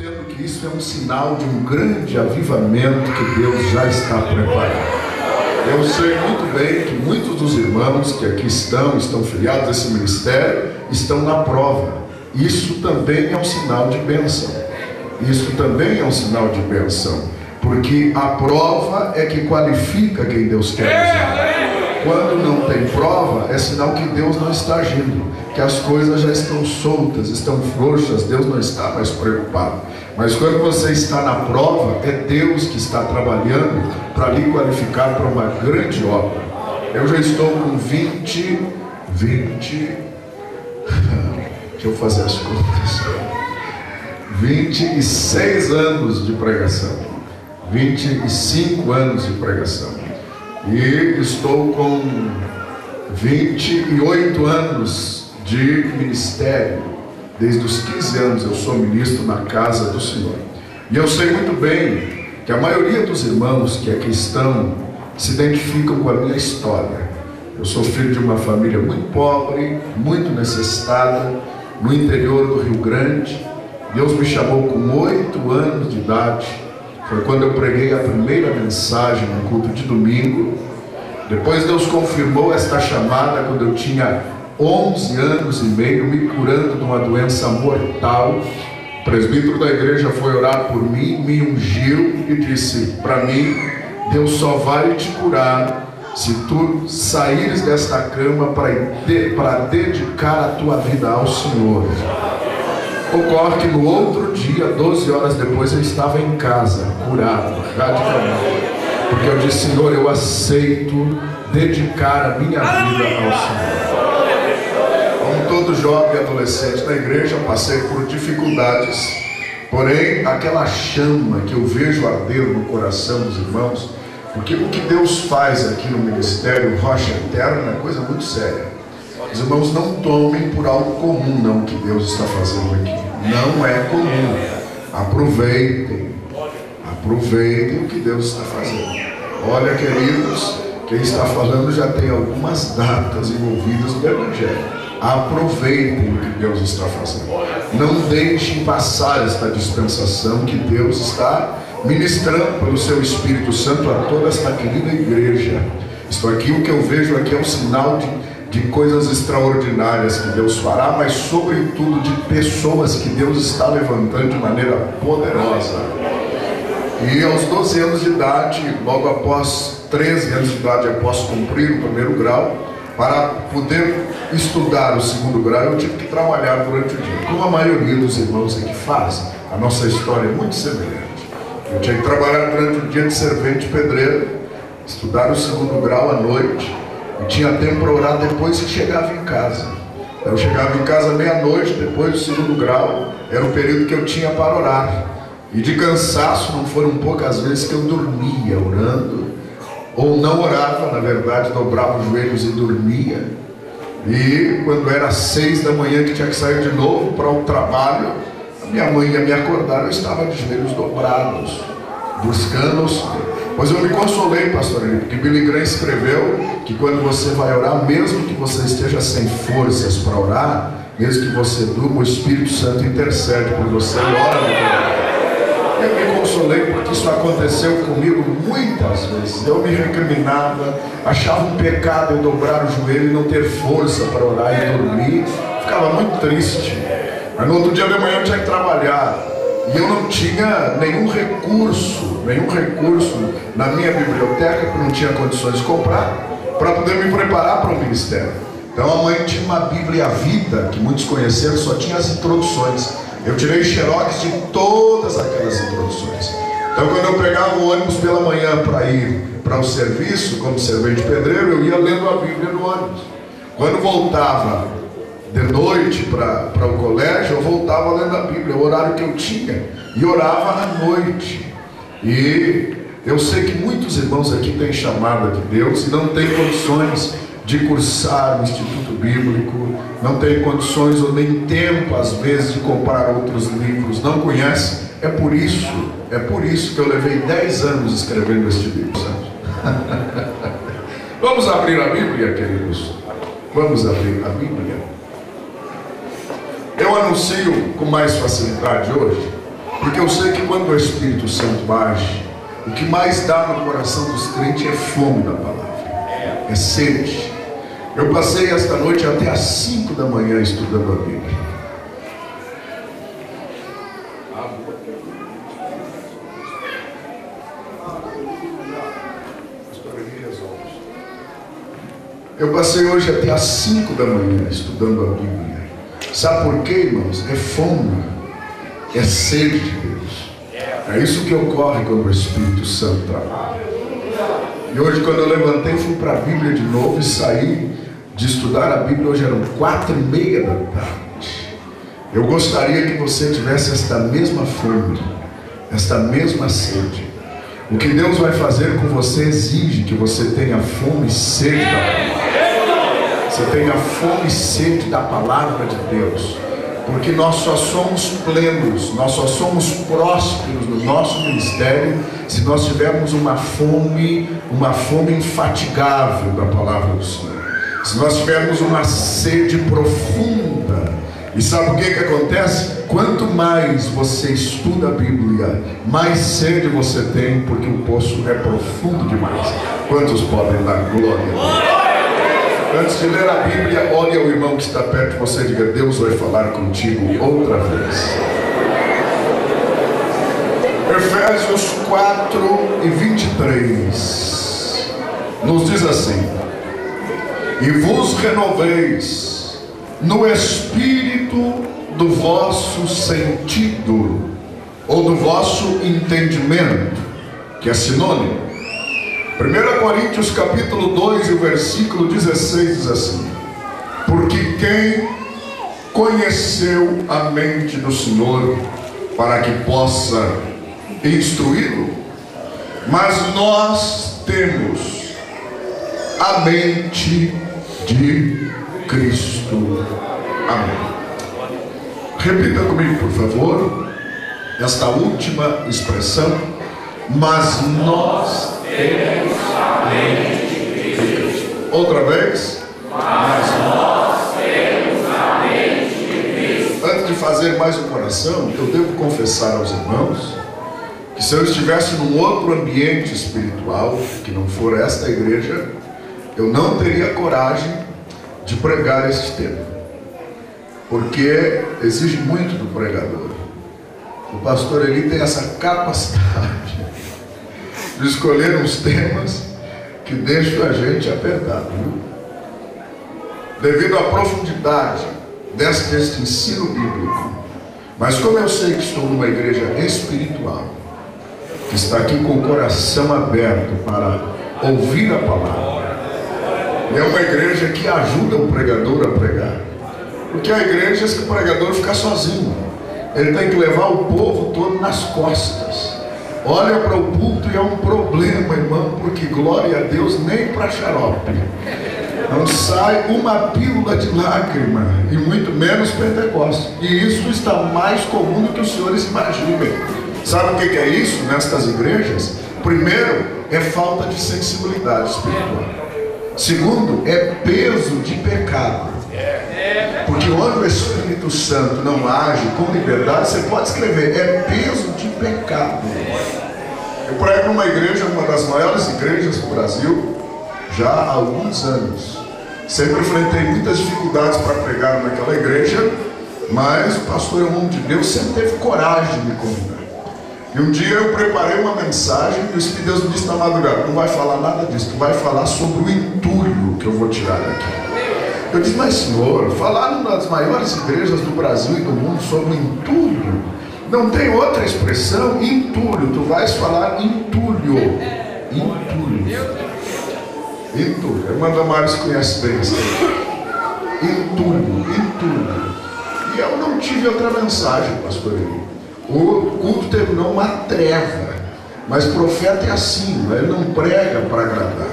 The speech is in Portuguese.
entendo que isso é um sinal de um grande avivamento que Deus já está preparando. Eu sei muito bem que muitos dos irmãos que aqui estão filiados a esse ministério, estão na prova. Isso também é um sinal de bênção. Isso também é um sinal de bênção. Porque a prova é que qualifica quem Deus quer usar. Quando não tem prova, é sinal que Deus não está agindo, que as coisas já estão soltas, estão frouxas, Deus não está mais preocupado. Mas quando você está na prova, é Deus que está trabalhando para lhe qualificar para uma grande obra. Eu já estou com 20, deixa eu fazer as contas, 26 anos de pregação, 25 anos de pregação. E estou com 28 anos de ministério. Desde os 15 anos eu sou ministro na casa do Senhor. E eu sei muito bem que a maioria dos irmãos que aqui estão se identificam com a minha história. Eu sou filho de uma família muito pobre, muito necessitada, no interior do Rio Grande. Deus me chamou com 8 anos de idade. Foi quando eu preguei a primeira mensagem no culto de domingo. Depois Deus confirmou esta chamada quando eu tinha 11 anos e meio, me curando de uma doença mortal. O presbítero da igreja foi orar por mim, me ungiu e disse para mim: Deus só vai te curar se tu saíres desta cama para dedicar a tua vida ao Senhor. Ocorre que no outro dia, 12 horas depois, eu estava em casa, curado, radicalmente, porque eu disse: Senhor, eu aceito dedicar a minha vida ao Senhor. Como todo jovem e adolescente da igreja, passei por dificuldades, porém aquela chama que eu vejo arder no coração dos irmãos, porque o que Deus faz aqui no ministério Rocha Eterna é coisa muito séria. Os irmãos não tomem por algo comum não o que Deus está fazendo aqui. Não é comum. Aproveitem o que Deus está fazendo. Olha, queridos, quem está falando já tem algumas datas envolvidas no Evangelho. Aproveitem o que Deus está fazendo. Não deixem passar esta dispensação que Deus está ministrando pelo seu Espírito Santo a toda esta querida igreja. Isto aqui, o que eu vejo aqui é um sinal de coisas extraordinárias que Deus fará, mas sobretudo de pessoas que Deus está levantando de maneira poderosa. E aos 12 anos de idade, logo após 13 anos de idade, após cumprir o primeiro grau, para poder estudar o segundo grau, eu tive que trabalhar durante o dia, como a maioria dos irmãos aqui faz. A nossa história é muito semelhante. Eu tinha que trabalhar durante o dia de servente pedreiro, estudar o segundo grau à noite, e tinha tempo para orar depois que chegava em casa. Eu chegava em casa meia-noite, depois do segundo grau, era o período que eu tinha para orar. E de cansaço, não foram poucas vezes que eu dormia orando, ou não orava, na verdade, dobrava os joelhos e dormia. E quando era 6 da manhã que tinha que sair de novo para o trabalho, a minha mãe ia me acordar, eu estava de joelhos dobrados, buscando o Senhor. Pois eu me consolei, pastor Eli, porque Billy Graham escreveu que quando você vai orar, mesmo que você esteja sem forças para orar, mesmo que você durma, o Espírito Santo intercede por você e ora no teu. Eu me consolei porque isso aconteceu comigo muitas vezes. Eu me recriminava, achava um pecado eu dobrar o joelho e não ter força para orar e dormir. Ficava muito triste. Mas no outro dia de manhã eu tinha que trabalhar. E eu não tinha nenhum recurso na minha biblioteca, que eu não tinha condições de comprar, para poder me preparar para o ministério. Então a mãe tinha uma Bíblia Vida, que muitos conheceram, só tinha as introduções. Eu tirei xerox de todas aquelas introduções. Então quando eu pegava o ônibus pela manhã para ir para o serviço, como servente pedreiro, eu ia lendo a Bíblia no ônibus. Quando voltava de noite para o colégio, eu voltava lendo a Bíblia, o horário que eu tinha, e orava à noite. E eu sei que muitos irmãos aqui têm chamada de Deus e não têm condições de cursar o Instituto Bíblico, não tem condições ou nem tempo às vezes de comprar outros livros, não conhece. É por isso que eu levei 10 anos escrevendo este livro, sabe? Vamos abrir a Bíblia, queridos. Vamos abrir a Bíblia. Eu anuncio com mais facilidade hoje, Porque eu sei que quando o Espírito Santo age, o que mais dá no coração dos crentes é fome da palavra, é sede. Eu passei esta noite até às 5 da manhã estudando a Bíblia. Eu passei hoje até às 5 da manhã estudando a Bíblia. Sabe por quê, irmãos? É fome, é sede de Deus. É isso que ocorre quando o Espírito Santo trabalha. E hoje, quando eu levantei, fui para a Bíblia de novo e saí de estudar a Bíblia. Hoje eram 4:30 da tarde. Eu gostaria que você tivesse esta mesma fome, esta mesma sede. O que Deus vai fazer com você exige que você tenha fome e sede da palavra. Você tenha fome e sede da palavra de Deus. Porque nós só somos plenos, nós só somos prósperos no nosso ministério se nós tivermos uma fome infatigável da palavra do Senhor. Se nós tivermos uma sede profunda. E sabe o que acontece? Quanto mais você estuda a Bíblia, mais sede você tem, porque o poço é profundo demais. Quantos podem dar glória a Deus? Antes de ler a Bíblia, olhe ao irmão que está perto de você e diga: Deus vai falar contigo outra vez. Efésios 4:23 nos diz assim: e vos renoveis no espírito do vosso sentido, ou do vosso entendimento, que é sinônimo. 1 Coríntios capítulo 2 e o versículo 16 diz assim: porque quem conheceu a mente do Senhor para que possa instruí-lo? Mas nós temos a mente de Cristo. Amém. Repita comigo, por favor, esta última expressão: mas nós temos a mente de Cristo. Outra vez. Mas nós temos a mente de Cristo. Antes de fazer mais uma oração, eu devo confessar aos irmãos que se eu estivesse num outro ambiente espiritual, que não for esta igreja, eu não teria coragem de pregar este tema, porque exige muito do pregador. O pastor Eli tem essa capacidade de escolher uns temas que deixam a gente apertado, viu? Devido à profundidade deste ensino bíblico. Mas como eu sei que estou numa igreja espiritual, que está aqui com o coração aberto para ouvir a palavra, é uma igreja que ajuda o pregador a pregar. Porque há igrejas que o pregador fica sozinho, ele tem que levar o povo todo nas costas. Olha para o púlpito e é um problema, irmão, porque glória a Deus, nem para xarope não sai uma pílula de lágrima, e muito menos Pentecostes. E isso está mais comum do que os senhores imaginam. Sabe o que é isso nestas igrejas? Primeiro, é falta de sensibilidade espiritual. Segundo, é peso de pecado. Porque onde o Espírito Santo não age com liberdade, você pode escrever, é peso de pecado. Eu prego numa igreja, uma das maiores igrejas do Brasil, já há alguns anos. Sempre enfrentei muitas dificuldades para pregar naquela igreja, mas o pastor é um homem de Deus, sempre teve coragem de me convidar. E um dia eu preparei uma mensagem e o Espírito de Deus me disse na madrugada: não vai falar nada disso, tu vai falar sobre o entulho que eu vou tirar daqui. Eu disse: mas senhor, falar numa das maiores igrejas do Brasil e do mundo sobre o entulho, não tem outra expressão, entulho, tu vais falar entulho. Entulho. Entulho. A irmã Damares conhece bem isso. Entulho. E eu não tive outra mensagem, pastor Eli. O culto terminou uma treva. Mas profeta é assim, ele não prega para agradar.